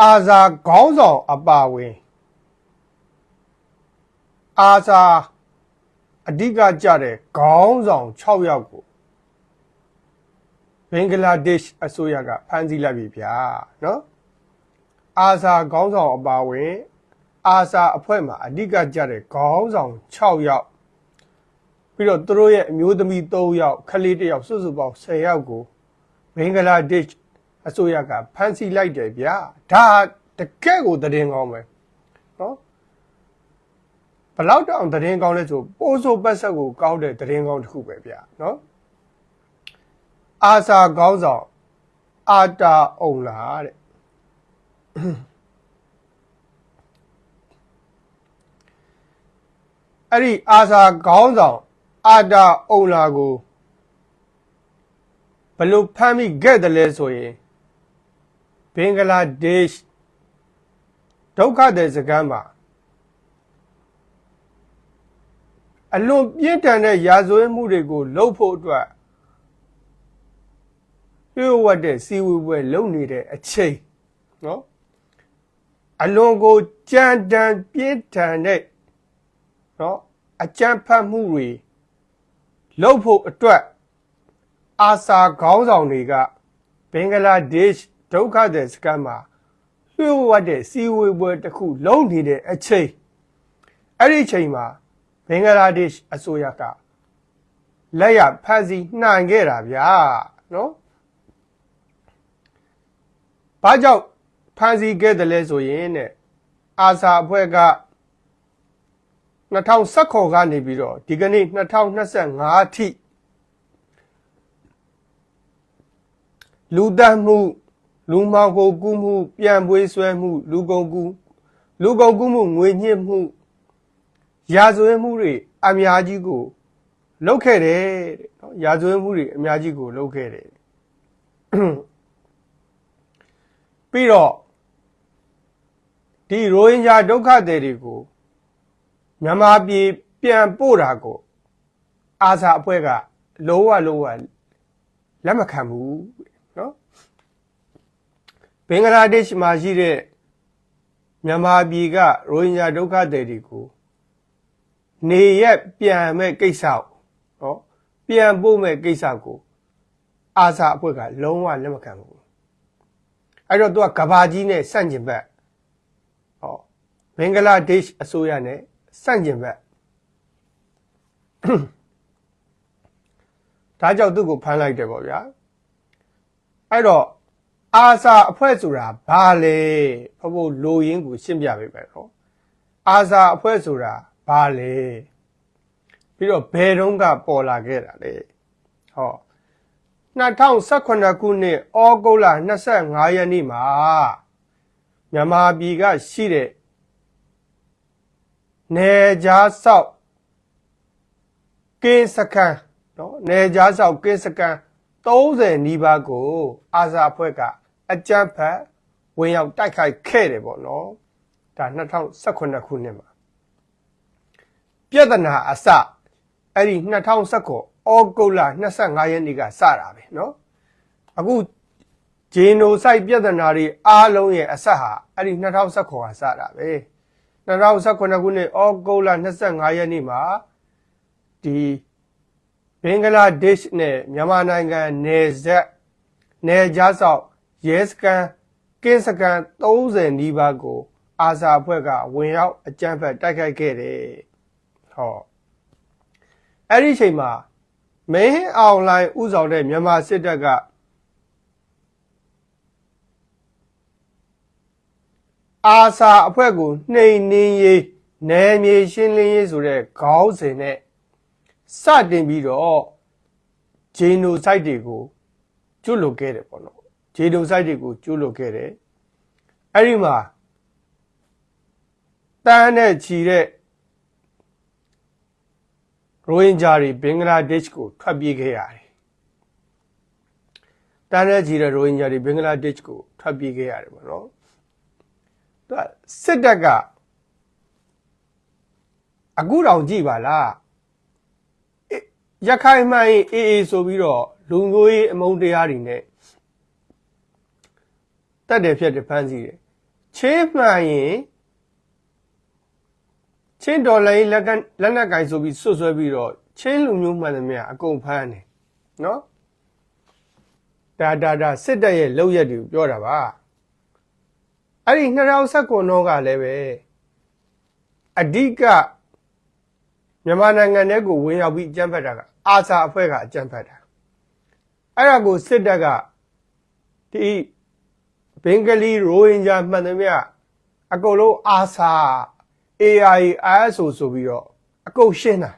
အာဇာခေါင်းဆောင်အပါဝင်အာဇာအဓိကကြတဲ့ခေါင်းဆောင်6ယောက်ကိုဘင်္ဂလားဒေ့ရှ်အစိုးရကဖမ်းဆီးလိုက်ပြီဗျာနော်အာဇာခေါင်းဆောင်အပါဝင်အာဇာအဖွဲ့မှာအဓိကကြတဲ့ခေါင်းဆောင်6ယောက်ပြီးတော့သူတို့ရဲ့အမျိုးသမီး3ယောက်ကလေး1ယောက်စုစုပေါင်း10ယောက်ကိုဘင်္ဂလားဒေ့ရှ်အစိုးရကဖမ်းဆီးလိုက်တယ်ဗျာဒါတကယ့်ကိုသတင်းကောင်းပဲနော်ဘလောက်တောင်သတင်းကောင်းလဲဆိုပိုးဆိုးပတ်ဆက်ကိုကောင်းတဲ့သတင်းကောင်းတစ်ခုပဲဗျာနော်အာဇာခေါင်းဆောင်အာတာအုံလာတဲ့အဲ့ဒီအာဇာခေါင်းဆောင်အာတာအုံလာကိုဘလို့ဖမ်းမိခဲ့တယ်လဲဆိုရင်ဘင်္ဂလားဒေ့ရှ်ဒုက္ခသည်စခန်းမှာအလွန်ပြင်းထန်တဲ့ရာဇဝတ်မှုတွေကိုလုပ်ဖို့အတွက်ပြုဝတ်တဲ့စီဝေပွဲလုပ်နေတဲ့အချိန်နော်အလွန်ကိုကြမ်းတမ်းပြင်းထန်တဲ့နော်အကြမ်းဖက်မှုတွေလုပ်ဖို့အတွက်အာဇာခေါင်းဆောင်တွေကဘင်္ဂလားဒေ့ရှ်ဒုက္ခသည်စခန်းမှာပြုဝတ်တဲ့စီဝေပွဲတစ်ခုလုပ်နေတဲ့အချိန်အဲ့ဒီအချိန်မှာဘင်္ဂလားဒေ့ရှ်အစိုးရကလက်ရဖမ်းဆီးနိုင်ခဲ့တာဗျာနော်ဘာကြောင့်ဖမ်းဆီးခဲ့တယ်လဲဆိုရင်တဲ့အာဇာအဖွဲ့က2019ကနေပြီးတော့ဒီကနေ့2025အထိလူတတ်မှုလူမှောင်ခိုကူးမှုပြန်ပွေးဆွဲမှုလူကုန်ကူးမှုငွေညှစ်မှုရာဇဝတ်မှုတွေအများကြီးကိုလုပ်ခဲ့တယ်တဲ့နော်ရာဇဝတ်မှုတွေအများကြီးကိုလုပ်ခဲ့တယ်ပြီးတော့ဒီရိုဟင်ဂျာဒုက္ခသည်တွေကိုမြန်မာပြည်ပြန်ပို့တာကိုအာဇာအဖွဲ့ကလုံးဝလက်မခံဘူးနော်ဘင်္ဂလားဒေ့ရှ်မှာရှိတဲ့မြန်မာပြည်ကရိုဟင်ဂျာဒုက္ခသည်တွေကိုနေရက်ပြန်မဲ့ကိစ္စနော်ပြန်ပို့မဲ့ကိစ္စကိုအာဇာအဖွဲ့ကလုံးဝလက်မခံဘူးအဲ့တော့သူကကဘာကြီးနဲ့ဆန့်ကျင်ဘက်ဟောဘင်္ဂလားဒေ့ရှ်အစိုးရနဲ့ဆန့်ကျင်ဘက်ဒါကြောင့်သူ့ကိုဖမ်းလိုက်တယ်ပေါ့ဗျာအဲ့တော့အာဇာအဖွဲ့ဆိုတာဘာလဲဖို့လိုရင်းကိုရှင်းပြပေးမယ်နော်အာဇာအဖွဲ့ဆိုတာဘာလဲပြီးတော့ဘယ်တုန်းကပေါ်လာခဲ့တာလဲဟော2018ခုနှစ်ဩဂုတ်လ25ရက်နေ့မှာမြန်မာပြည်ကရှိတဲ့နယ်ကြားဆောက်ကင်းစခန်းနော်နယ်ကြားဆောက်ကင်းစခန်း30နီးပါးကိုအာဇာအဖွဲ့ကအကြမ်းဖက်ဝင်ရောက်တိုက်ခိုက်ခဲ့တယ်ပေါ့နော်ဒါ2018ခုနှစ်မှာပြဿနာအစအဲ့ဒီ2019ဩဂုတ်လ25ရက်နေ့ကစတာပဲเนาะအခုဂျီနိုဆိုက်ပြဿနာတွေအားလုံးရဲ့အဆက်ဟာအဲ့ဒီ2019ကစတာပဲ2019ခုနှစ်ဩဂုတ်လ25ရက်နေ့မှာဒီဘင်္ဂလားဒေ့ရှ်နဲ့မြန်မာနိုင်ငံနယ်ကြားဆောက်ရဲစခန်းကင်းစခန်း30နီးပါးကိုအာဇာအဖွဲ့ကဝင်ရောက်အကြမ်းဖက်တိုက်ခိုက်ခဲ့တယ်ဟောအဲ့ဒီအချိန်မှာမင်းအွန်လိုင်းဥဆောင်တဲ့မြန်မာစစ်တပ်ကအာဇာအဖွဲ့ကိုနှိမ်နင်းရေးနယ်မြေရှင်းလင်းရေးဆိုတဲ့ခေါင်းစဉ်နဲ့စတင်ပြီးတော့ဂျီနိုဆိုက်တွေကိုကျွလွန်ခဲ့တယ်ပေါ့နော်ဂျီနိုဆိုက်တွေကိုကျွလွန်ခဲ့တယ်အဲ့ဒီမှာတန်းနဲ့ချီတဲ့ရိုဟင်ဂျာတွေဘင်္ဂလားဒေ့ရှ်ကိုထွက်ပြေးခဲ့ရတယ်တန်းနဲ့ချီတဲ့ရိုဟင်ဂျာတွေဘင်္ဂလားဒေ့ရှ်ကိုထွက်ပြေးခဲ့ရတယ်ပေါ့နော်သူကစစ်တပ်ကအခုတောင်ကြည့်ပါလားရခိုင်မှန်အေးအေးဆိုပြီးတော့လူမျိုးရေးအမုန်းတရားတွေနဲ့တက်တယ်ဖြတ်တယ်ဖမ်းဆီးတယ် ချင်းမှန်ရင်ချင်းဒေါ်လာရေးလက်နက်ကင်ဆိုပြီးဆွဆွဲပြီးတော့ချင်းလူမျိုးမှန်သမျှအကုန်ဖမ်းတယ်နော်ဒါစစ်တပ်ရဲ့လုပ်ရက်တွေကိုပြောတာပါအဲ့ဒီ2019တော့ကလည်းပဲအဓိကမြန်မာနိုင်ငံထဲကိုဝင်ရောက်ပြီးအကြမ်းဖက်တာကအာဆာအဖွဲ့ကအကြမ်းဖက်တာအဲ့ဒါကိုစစ်တပ်ကဒီဘင်္ဂလီရိုဟင်ဂျာမှန်သမျှအကုန်လုံးအာဆာ AI ISO ဆိုပြီးတော့အကုန်ရှင်းတာ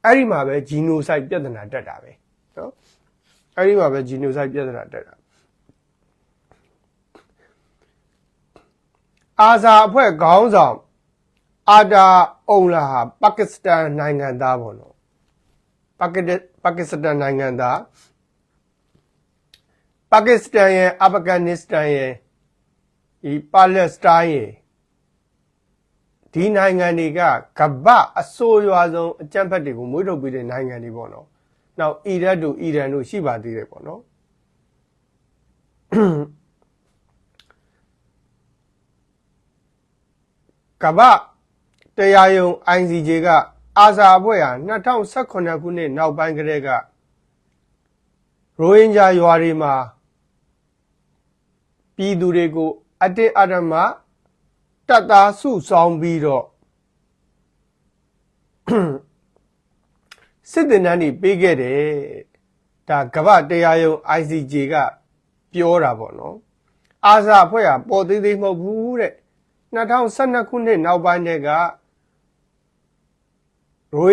အဲ့ဒီမှာပဲဂျီနိုဆိုက်ပြဿနာတက်တာပဲနော်အဲ့ဒီမှာပဲဂျီနိုဆိုက်ပြဿနာတက်တာအာဇာအဖွဲ့ခေါင်းဆောင်အာဒါအုံလာဟာပါကစ္စတန်နိုင်ငံသားပေါ့နော်ပါကစ္စတန်နိုင်ငံသားပါကစ္စတန်ရဲ့အာဖဂန်နစ္စတန်ရဲ့ဒီပါလက်စတိုင်းရဲ့ဒီနိုင်ငံတွေကကမ္ဘာအဆိုးရွားဆုံးအကြမ်းဖက်တွေကိုမွေးထုတ်ပေးတဲ့နိုင်ငံတွေပေါ့နော်။နောက်အီရတ်တို့အီရန်တို့ရှိပါသေးတယ်ပေါ့နော်။ကမ္ဘာတရားရုံး ICJ ကအာဇာအဖွဲ့ဟာ2018ခုနှစ်နောက်ပိုင်းကတည်းကရိုဟင်ဂျာရွာတွေမှာပြည်သူတွေကိုအတင်းအဓမ္မတပ်သားစုဆောင်ပြီးတော့စစ်တပ်နဲ့ပေးခဲ့တယ်ဒါကမ္ဘာတရားရုံး ICJ ကပြောတာပေါ့နော်အာဇာအဖွဲ့ဟာပေါ်သေးသေးမဟုတ်ဘူးတဲ့2012ခုနှစ်နောက်ပိုင်းတည်းကရို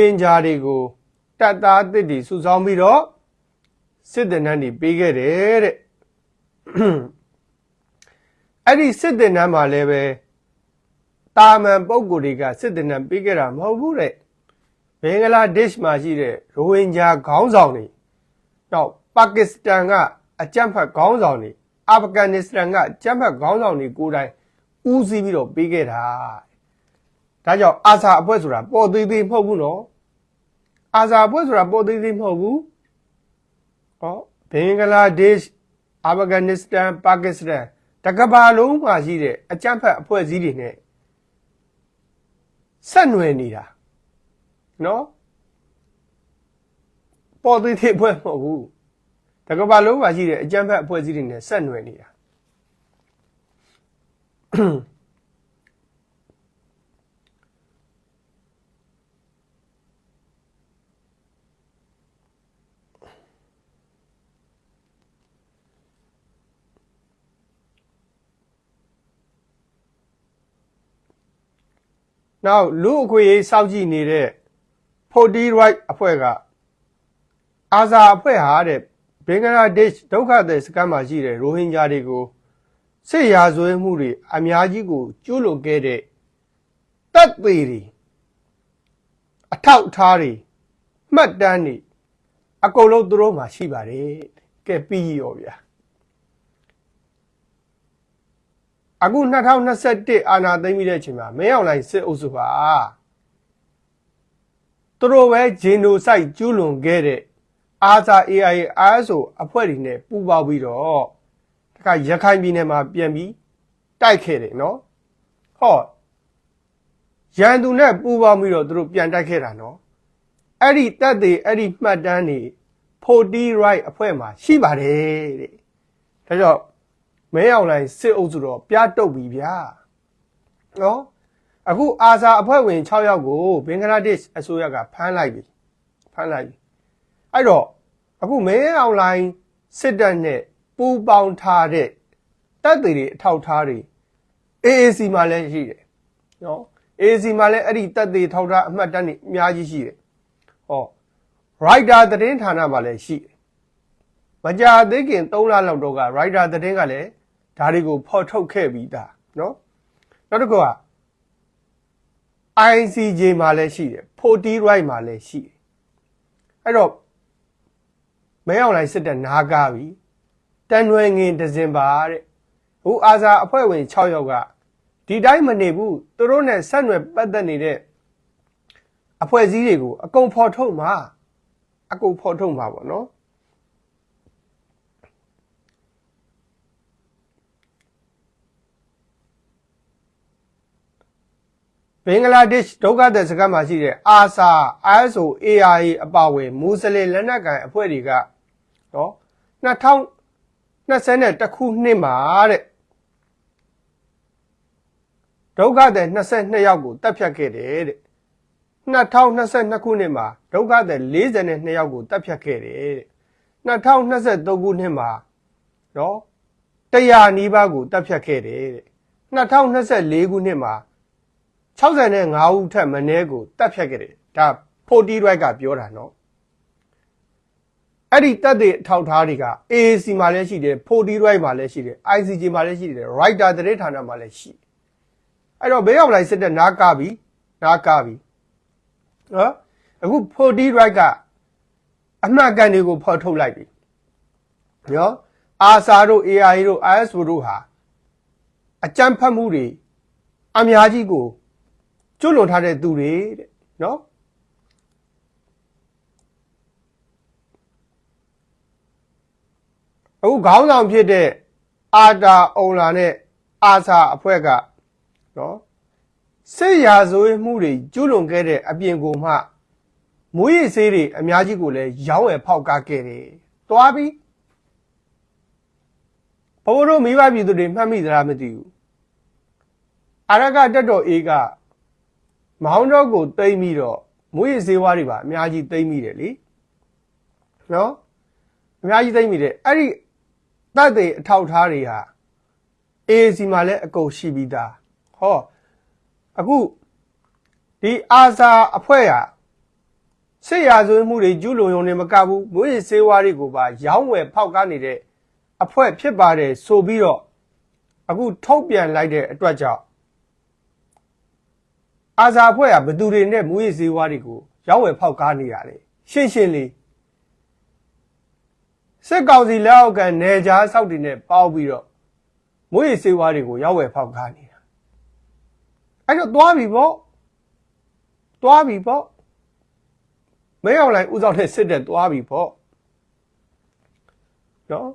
ဟင်ဂျာတွေကိုတပ်သားအသစ်တွေစုဆောင်ပြီးတော့စစ်တပ်နဲ့ပေးခဲ့တယ်တဲ့အဲ့ဒီစစ်တပ်နဲ့မှာလည်းပဲတာမန်ပုံကိုယ်တွေကစစ်တပ်နဲ့ပေးခဲ့တာမဟုတ်ဘူးတဲ့ဘင်္ဂလားဒေ့ရှ်မှာရှိတဲ့ရိုဟင်ဂျာခေါင်းဆောင်တွေနောက်ပါကစ္စတန်ကအကြမ်းဖက်ခေါင်းဆောင်တွေအာဖဂန်နစ္စတန်ကအကြမ်းဖက်ခေါင်းဆောင်တွေကိုယ်တိုင်ဦးစီးပြီးတော့ပေးခဲ့တာဒါကြောင့်အာဇာအဖွဲ့ဆိုတာပေါ်သေးသေးမဟုတ်ဘူးနော်အာဇာအဖွဲ့ဆိုတာပေါ်သေးသေးမဟုတ်ဘူးဟောဘင်္ဂလားဒေ့ရှ်အာဖဂန်နစ္စတန်ပါကစ္စတန်တကဘာလုံးမှာရှိတဲ့အကြမ်းဖက်အဖွဲ့အစည်းတွေနဲ့ဆက်နွယ်နေတာနော်ပေါ်သေးသေးအဖွဲ့မဟုတ်ဘူးတကဘာလုံးမှာရှိတဲ့အကြမ်းဖက်အဖွဲ့အစည်းတွေနဲ့ဆက်နွယ်နေတာနောက်လူအခွင့်အရေးစောင့်ကြည့်နေတဲ့ 40 right အဖွဲ့ကအာဇာအဖွဲ့ဟာတဲ့ဘင်္ဂလားဒေ့ရှ်ဒုက္ခသည်စခန်းမှာရှိတဲ့ရိုဟင်ဂျာတွေကိုစစ်ရာဇဝတ်မှုတွေအများကြီးကိုကျူးလွန်ခဲ့တဲ့တပ်သေးတွေအထောက်အထားတွေမှတ်တမ်းတွေအကုန်လုံးသူတို့မှာရှိပါတယ်ကဲပြီးရောဗျာအခု2021အာဏာသိမ်းပြီးတဲ့အချိန်မှာမင်းအောင်လှိုင်စစ်အုပ်စုပါသူတို့ပဲဂျီနိုဆိုက်ကျူးလွန်ခဲ့တဲ့အာဇာ AI ISO အဖွဲ့တွေနဲ့ပူးပေါင်းပြီးတော့တခါရခိုင်ပြည်နယ်မှာပြန်ပြီးတိုက်ခဲ့တယ်နော်ဟောရန်သူနဲ့ပူးပေါင်းပြီးတော့သူတို့ပြန်တိုက်ခဲ့တာနော်အဲ့ဒီတပ်တွေအဲ့ဒီမှတ်တမ်းတွေ40 right အဖွဲ့မှာရှိပါတယ်တဲ့ဒါကြောင့်မဲအောင်လိုင်းစစ်အုပ်စုတော့ပြတ်တုတ်ပြီဗျာနော်အခုအာဇာအဖွဲ့ဝင်6ယောက်ကိုဘင်္ဂလားဒေ့ရှ်အစိုးရကဖမ်းလိုက်ပြီအဲ့တော့အခုမဲအောင်လိုင်းစစ်တပ်နဲ့ပူးပေါင်းထားတဲ့တပ်တွေအထောက်ထားတွေ AAC မှာလည်းရှိတယ်နော် AAC မှာလည်းအဲ့ဒီတပ်တွေထောက်ထားအမှတ်တမ်းတွေအများကြီးရှိတယ်ဟော Rider သတင်းဌာနမှာလည်းရှိတယ်မကြာသေးခင်3လလောက်တော့က Rider သတင်းကလည်းဒါတွေကိုဖော်ထုတ်ခဲ့ပြီးသားနော်နောက်တစ်ခုက ICJ မှာလည်းရှိတယ်40 right မှာလည်းရှိတယ်အဲ့တော့မဲအောင်လိုင်းစစ်တပ်နားကားပြီတန်ရွယ်ငင်ဒဇင်ဘာတဲ့ဟိုအာဇာအဖွဲ့ဝင်6ယောက်ကဒီတိုင်းမနေဘူးသူတို့နဲ့ဆက်နွယ်ပတ်သက်နေတဲ့အဖွဲ့အစည်းတွေကိုအကုန်ဖော်ထုတ်မှာပေါ့နော် င်္ဂလားဒေ့ရှ်ဒုက္ခသည်စခန်းမှာရှိတဲ့အာဆာ ISO ARA အပါအဝင်မူဆလင်လက်နက်ကိုင်အဖွဲ့တွေကနော်2021ခုနှစ်မှာတဲ့ဒုက္ခသည်22ယောက်ကိုတပ်ဖြတ်ခဲ့တယ်တဲ့2022ခုနှစ်မှာဒုက္ခသည်42ယောက်ကိုတပ်ဖြတ်ခဲ့တယ်တဲ့2023ခုနှစ်မှာနော်100နီးပါးကိုတပ်ဖြတ်ခဲ့တယ်တဲ့2024ခုနှစ်မှာ65ဦးထက်မနည်းကိုတပ်ဖြတ်ခဲ့တယ်ဒါ40 right ကပြောတာနော်အဲ့ဒီတပ်တွေအထောက်ထားတွေက AAC မှာလည်းရှိတယ်40 right မှာလည်းရှိတယ် ICJ မှာလည်းရှိတယ် Writer သတင်းဌာနမှာလည်းရှိအဲ့တော့ဘေးရောက်လိုက်စစ်တဲ့နားကားပြီနော်အခု40 right ကအမှတ်ကန်တွေကိုဖော်ထုတ်လိုက်ပြီနော်အာဆာတို့ ARA တို့ ISO တို့ဟာအကြမ်းဖက်မှုတွေအများကြီးကိုကျွလွန်ထားတဲ့သူတွေတဲ့နော်အခုခေါင်းဆောင်ဖြစ်တဲ့အာတာအုံလာနဲ့အာဆာအဖွဲ့ကနော်စစ်ရာဇဝတ်မှုတွေကျွလွန်ခဲ့တဲ့အပြင်ကိုမှမွေးရည်ဆေးတွေအများကြီးကိုလည်းရောင်းဝယ်ဖောက်ကားခဲ့တယ်။သွားပြီဘိုးတို့မိဘပြည်သူတွေမှတ်မိသလားမသိဘူး။အာရကတက်တော်အေးကမောင်းတော့ကိုတိမ့်ပြီးတော့မွေးရည်ဆေးဝါးတွေပါအများကြီးတိမ့်မိတယ်လေ။နော်အများကြီးတိမ့်မိတယ်အဲ့ဒီတပ်တွေအထောက်ထားတွေဟာ AAC မှာလည်းအကုန်ရှိပြီးသားဟောအခုဒီအာဆာအဖွဲ့ဟာစစ်ရာဇဝတ်မှုတွေကျူးလွန်ရုံနဲ့မကဘူးမွေးရည်ဆေးဝါးတွေကိုပါရောင်းဝယ်ဖောက်ကားနေတဲ့အဖွဲ့ဖြစ်ပါတယ်ဆိုပြီးတော့အခုထုတ်ပြန်လိုက်တဲ့အတွက်ကြောင့်အာဆာအဖွဲ့ဟာဘယ်သူတွေနဲ့မွေးရည်ဆေးဝါးတွေကိုရောင်းဝယ်ဖောက်ကားနေရတယ်ရှင်းရှင်းလေးစစ်ကောင်စီလက်အောက်ကန်နေကြားဆောက်တွေနဲ့ပေါင်းပြီးတော့မွေးရည်ဆေးဝါးတွေကိုရောင်းဝယ်ဖောက်ကားနေတာအဲ့တော့သွားပြီပေါ့မင်းအောင်လိုင်းဥဆောင်တဲ့စစ်တဲ့သွားပြီပေါ့နော်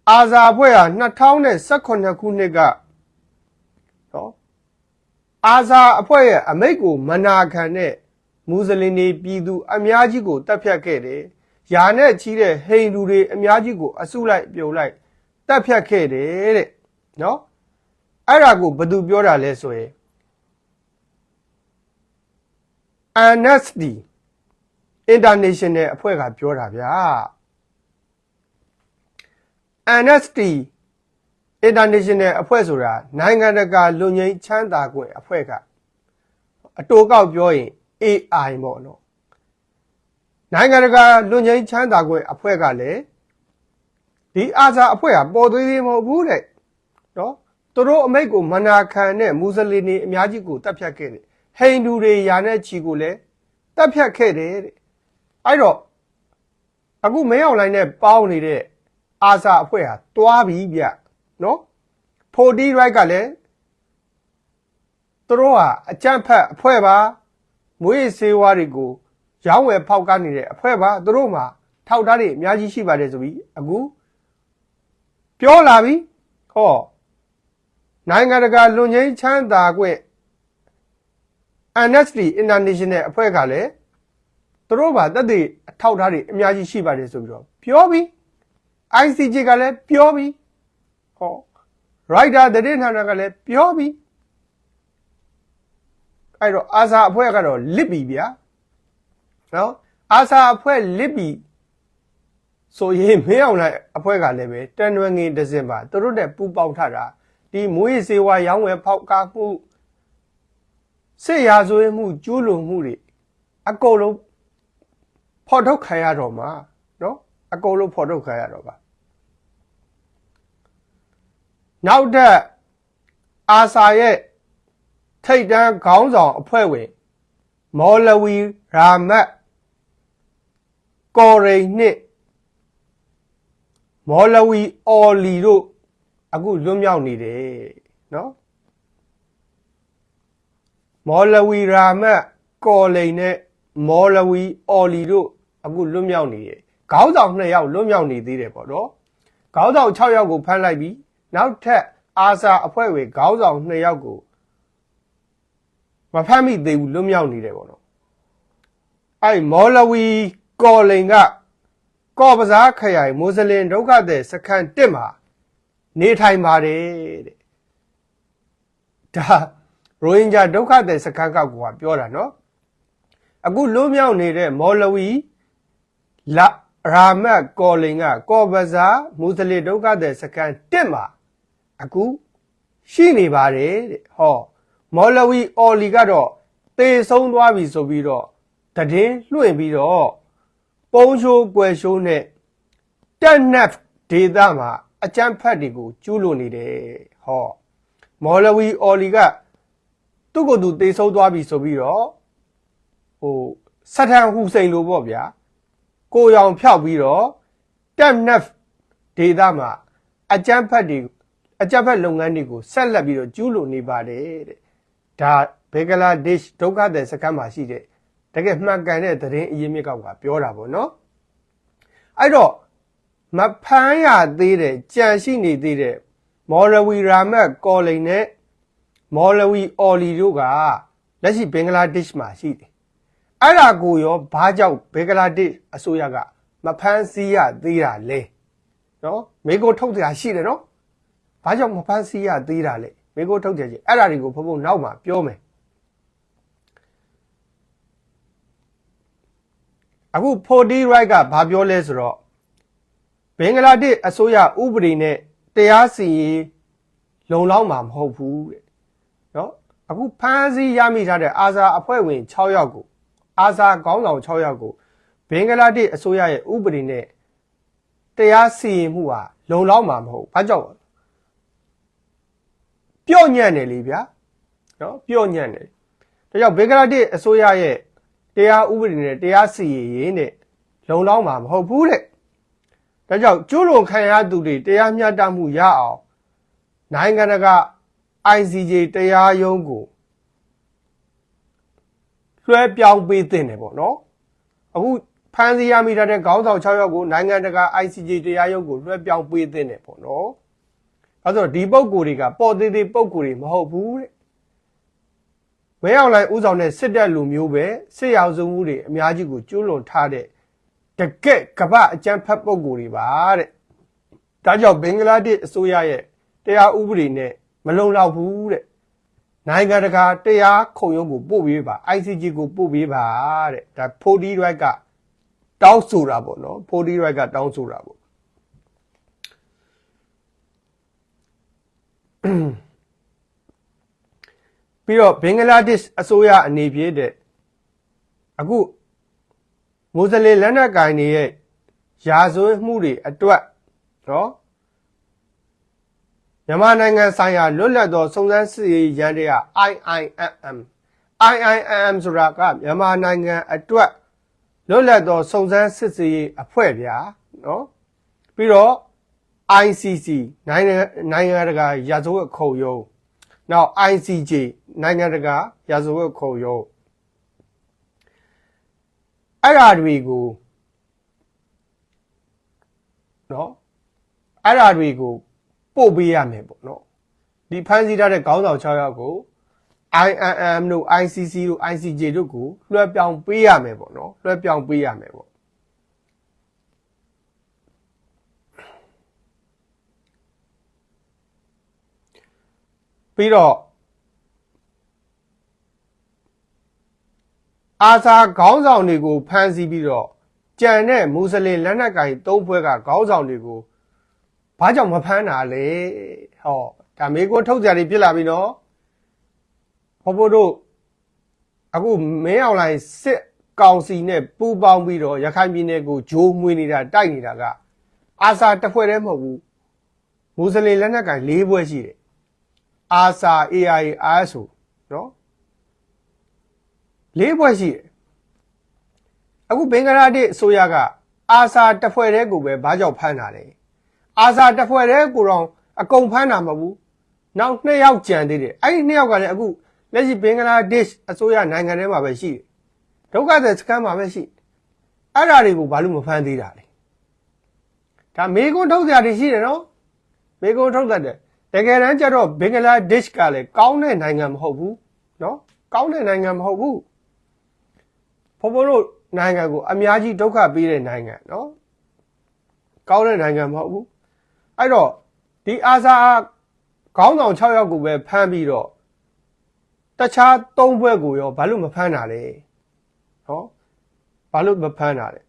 အာဇာအဖွဲ့ဟာ2018ခုနှစ်ကနော်အာဇာအဖွဲ့ရဲ့အမိန့်ကိုမနာခံတဲ့မွတ်စလင်တွေပြည်သူအများကြီးကိုတပ်ဖြတ်ခဲ့တယ်။ယာနဲ့ချီးတဲ့ဟိန္ဒူတွေအများကြီးကိုအစုလိုက်ပြုံလိုက်တပ်ဖြတ်ခဲ့တယ်တဲ့နော်အဲ့ဒါကိုဘယ်သူပြောတာလဲဆိုရင် Amnesty International အဖွဲ့ကပြောတာဗျာ Amnesty International အဖွဲ့ဆိုတာနိုင်ငံတကာလူငင်းချမ်းသာခွင့်အဖွဲ့ကအတိုးကောက်ပြောရင် AI ပေါ့နော်နိုင်ငံတကာလူငင်းချမ်းသာခွင့်အဖွဲ့ကလည်းဒီအာဇာအဖွဲ့ကပေါ်သေးသေးမဟုတ်ဘူးတဲ့နော်သူတို့အမိတ်ကိုမနာခံတဲ့မွတ်စလင်တွေအများကြီးကိုတပ်ဖြတ်ခဲ့တယ်ဟိန္ဒူတွေယာနဲ့ချီကိုလည်းတပ်ဖြတ်ခဲ့တယ်တဲ့အဲ့တော့အခုမင်းအောင်လိုင်းနဲ့ပေါင်းနေတဲ့အာဇာအဖွဲ့ဟာတွားပြီဗျနော်40 right ကလည်းသူတို့ဟာအကြမ်းဖက်အဖွဲ့ပါမွေးဆေးဝါးတွေကိုရောင်းဝယ်ဖောက်ကားနေတဲ့အဖွဲ့ပါသူတို့မှာထောက်ထားတွေအများကြီးရှိပါတယ်ဆိုပြီးအခုပြောလာပြီဟောနိုင်ငံတကာလူငင်းချမ်းသာခွင့် Amnesty International အဖွဲ့ကလည်းသူတို့ဘာတက်တွေအထောက်ထားတွေအများကြီးရှိပါတယ်ဆိုပြီးတော့ပြောပြီ ICJ ကလည်းပြောပြီဟော Writer သတင်းဌာနကလည်းပြောပြီအဲ့တော့အာဇာအဖွဲ့ကတော့လစ်ပြီဗျာနော်အာဇာအဖွဲ့လစ်ပြီဆိုရင်မင်းအောင်လိုက်အဖွဲ့ကလည်းပဲတန်ရွယ်ငင်တစ်စင်ပါသူတို့နဲ့ပူပေါင်းထားတာဒီမွေးစေဝါရောင်းဝယ်ဖောက်ကားမှုစစ်ရာဇဝတ်မှုကျူးလွန်မှုတွေအကုန်လုံးဖော်ထုတ်ခံရတော့မှာနော်အကုန်လုံးဖော်ထုတ်ခံရတော့ပါနောက်တဲ့အာဆာရဲ့ထိတ်တန်းခေါင်းဆောင်အဖွဲ့ဝင်မော်လဝီရာမတ်ကော်ရိန်နဲ့မော်လဝီအော်လီတို့အခုလွတ်မြောက်နေတယ်နော်မော်လဝီရာမတ်ကော်လိန်နဲ့မော်လဝီအော်လီတို့အခုလွတ်မြောက်နေတယ်ခေါင်းဆောင်2ယောက်လွတ်မြောက်နေသေးတယ်ပေါ့နော်ခေါင်းဆောင်6ယောက်ကိုဖမ်းလိုက်ပြီးနောက်ထပ်အာဆာအဖွဲ့ဝင်ခေါင်းဆောင်2ယောက်ကို မဖမ်းမိသေးဘူးလွတ်မြောက်နေတယ်ပေါ့နော်အဲ့မော်လဝီကော်လိန်ကကော့ပစားခရိုင်မွတ်စလင်ဒုက္ခသည်စခန်း1မှာနေထိုင်ပါတယ်တဲ့ဒါရိုဟင်ဂျာဒုက္ခသည်စခန်းကောက်ကပြောတာနော်အခုလွတ်မြောက်နေတဲ့မော်လဝီရာမတ်ကော်လိန်ကကော့ပစားမွတ်စလင်ဒုက္ခသည်စခန်း1မှာအခုရှိနေပါတယ်တဲ့ဟောမော်လဝီအော်လီကတော့တေဆုံးသွားပြီဆိုပြီးတော့တည်င်းလွှင့်ပြီးတော့ပုံရှိုးကွယ်ရှိုးနဲ့တက်နက်ဒေတာမှာအကြမ်းဖက်တွေကိုကျူးလွန်နေတယ်ဟောမော်လဝီအော်လီကသူ့ကိုယ်သူတေဆုံးသွားပြီဆိုပြီးတော့စထန်ဟူစိန်လိုပေါ့ဗျာကိုရောင်ဖျောက်ပြီးတော့တက်နက်ဒေတာမှာအကြမ်းဖက်လုပ်ငန်းတွေကိုဆက်လက်ပြီးတော့ကျူးလွန်နေပါတယ်တဲ့ဒါဘင်္ဂလားဒေ့ရှ်ဒုက္ခသည်စခန်းမှာရှိတဲ့တကယ်မှန်ကန်တဲ့သတင်းအရင်းမြစ်ကောက်ကပြောတာပေါ့နော်အဲ့တော့မဖမ်းရသေးတဲ့ကြံရှိနေသေးတဲ့မော်လဝီရာမတ်ကော်လိန်နဲ့မော်လဝီအော်လီတို့ကလက်ရှိဘင်္ဂလားဒေ့ရှ်မှာရှိတယ်အဲ့ဒါကိုရောဘာကြောင့်ဘင်္ဂလားဒေ့ရှ်အစိုးရကမဖမ်းဆီးရသေးတာလဲနော်မိကိုထုတ်ကြရှိတယ်နော်ဘာကြောင့်မဖမ်းဆီးရသေးတာလဲမိကိုထုတ်ကြချင်းအဲ့ဒါတွေကိုဘုံနောက်မှာပြောမယ်အခု40 right ကဘာပြောလဲဆိုတော့ဘင်္ဂလားဒေ့ရှ်အစိုးရဥပဒေနဲ့တရားစီရင်လုံလောက်မှာမဟုတ်ဘူးတဲ့နော်အခုဖမ်းဆီးရမိထားတဲ့အာဇာအဖွဲ့ဝင်6ယောက်ကိုအာဇာခေါင်းဆောင်6ယောက်ကိုဘင်္ဂလားဒေ့ရှ်အစိုးရရဲ့ဥပဒေနဲ့တရားစီရင်မှုဟာလုံလောက်မှာမဟုတ်ဘာကြောင့်ပြော့ညံ့တယ်လေဗျာနော်ပြော့ညံ့တယ်ဒါကြောင့်ဘင်္ဂလားဒေ့ရှ်အစိုးရရဲ့တရားဥပဒေနဲ့တရားစီရင်ရေးနဲ့လုံလောက်မှာမဟုတ်ဘူးတဲ့ဒါကြောင့်ကျူးလွန်ခံရသူတွေတရားမျှတမှုရအောင်နိုင်ငံတကာ ICJ တရားရုံးကိုလွှဲပြောင်းပေးသင့်တယ်ပေါ့နော်အခုဖမ်းဆီးရမိတဲ့ခေါင်းဆောင်6ယောက်ကိုနိုင်ငံတကာ ICJ တရားရုံးကိုလွှဲပြောင်းပေးသင့်တယ်ပေါ့နော်အဲဆိုဒီပုံကိုယ်တွေကပေါ်သေးသေးပုံကိုယ်တွေမဟုတ်ဘူးတဲ့မင်းအောင်လှိုင်ဥဆောင်တဲ့စစ်တပ်လူမျိုးပဲစစ်ရောင်စုံမှုတွေအများကြီးကိုကျူးလွန်ထားတဲ့တကက်ကပ္ပအကြမ်းဖက်ပုံကိုယ်တွေပါတဲ့ဒါကြောင့်ဘင်္ဂလားဒေ့ရှ်အစိုးရရဲ့တရားဥပဒေနဲ့မလုံလောက်ဘူးတဲ့နိုင်ငံတကာတရားခုံရုံးကိုပို့ပေးပါ ICJ ကိုပို့ပေးပါတဲ့ဒါ40 right ကတောင်းဆိုတာပေါ့နော်40 right ကတောင်းဆိုတာပေါ့ပြီးတော့ဘင်္ဂလားဒေ့ရှ်အစိုးရအနေဖြင့်တဲ့အခုမွတ်စလင်လက်နက်ကိုင်တွေရဲ့ရာဇဝတ်မှုတွေအတွက်နော်မြန်မာနိုင်ငံဆိုင်ရာလွတ်လပ်သောစုံစမ်းစစ်ရေးရန်တရား IIMM ဆိုတာကမြန်မာနိုင်ငံအတွက်လွတ်လပ်သောစုံစမ်းစစ်ရေးအဖွဲ့ဗျာနော်ပြီးတော့ ICC နိုင်ငံတကာရာဇဝတ်ခုံရုံးနောက် ICJ နိုင်ငံတကာရာဇဝတ်ခုံရုံးအဲ့ဓာတွေကိုနော်အဲ့ဓာတွေကိုပို့ပေးရမယ်ပေါ့နော်ဒီဖမ်းဆီးထားတဲ့ခေါင်းဆောင်6ယောက်ကို IIM တို့ ICC တို့ ICJ တို့ကိုလွှဲပြောင်းပေးရမယ်ပေါ့နော်လွှဲပြောင်းပေးရမယ်ပေါ့ပြီးတော့အာဇာခေါင်းဆောင်တွေကိုဖမ်းဆီးပြီးတော့ကြံတဲ့မွတ်စလင်လက်နက်ကိုင်3ဖွဲ့ကခေါင်းဆောင်တွေကိုဘာကြောင့်မဖမ်းတာလဲဟောဒါမေကွန်းထုတ်ကြတယ်ပြစ်လာပြီနော်ဘို့တို့အခုမင်းအောင်လှိုင်စစ်ကောင်စီနဲ့ပူးပေါင်းပြီးတော့ရခိုင်ပြည်နယ်ကိုဂျိုးမွေးနေတာတိုက်နေတာကအာဇာတစ်ဖွဲ့တည်းမဟုတ်ဘူးမွတ်စလင်လက်နက်ကိုင်4ဖွဲ့ရှိတယ်အာဆာ AI ISO နော်4ဖွဲ့ရှိတယ်အခုဘင်္ဂလားဒေ့ရှ်အစိုးရကအာဆာတစ်ဖွဲ့တည်းကိုပဲဘာကြောင့်ဖမ်းတာလဲအာဇာတစ်ဖွဲ့တည်းကိုတော့အကုန်ဖမ်းတာမဟုတ်ဘူးနောက်2ယောက်ကြံသေးတယ်အဲ့ဒီ2ယောက်ကလည်းအခုလက်ရှိဘင်္ဂလားဒေ့ရှ်အစိုးရနိုင်ငံထဲမှာပဲရှိတယ်ဒုက္ခသည်စခန်းမှာပဲရှိအဲ့ဓာတွေကိုဘာလို့မဖမ်းသေးတာလဲဒါမေကွန်းထုတ်ကြတယ်ရှိတယ်နော်မေကွန်းထုတ်တတ်တယ်တကယ်တမ်းကျတော့ဘင်္ဂလားဒေ့ရှ်ကလည်းကောင်းတဲ့နိုင်ငံမဟုတ်ဘူးနော် ကောင်းတဲ့နိုင်ငံမဟုတ်ဘူးဘုံဘုံတို့နိုင်ငံကိုအများကြီးဒုက္ခပေးတဲ့နိုင်ငံနော်ကောင်းတဲ့နိုင်ငံမဟုတ်ဘူးအဲ့တော့ဒီအာဇာခေါင်းဆောင်6ယောက်ကိုပဲဖမ်းပြီးတော့တခြား3ဘွဲ့ကိုရောဘာလို့မဖမ်းတာလဲနော်ဘာလို့မဖမ်းတာလဲ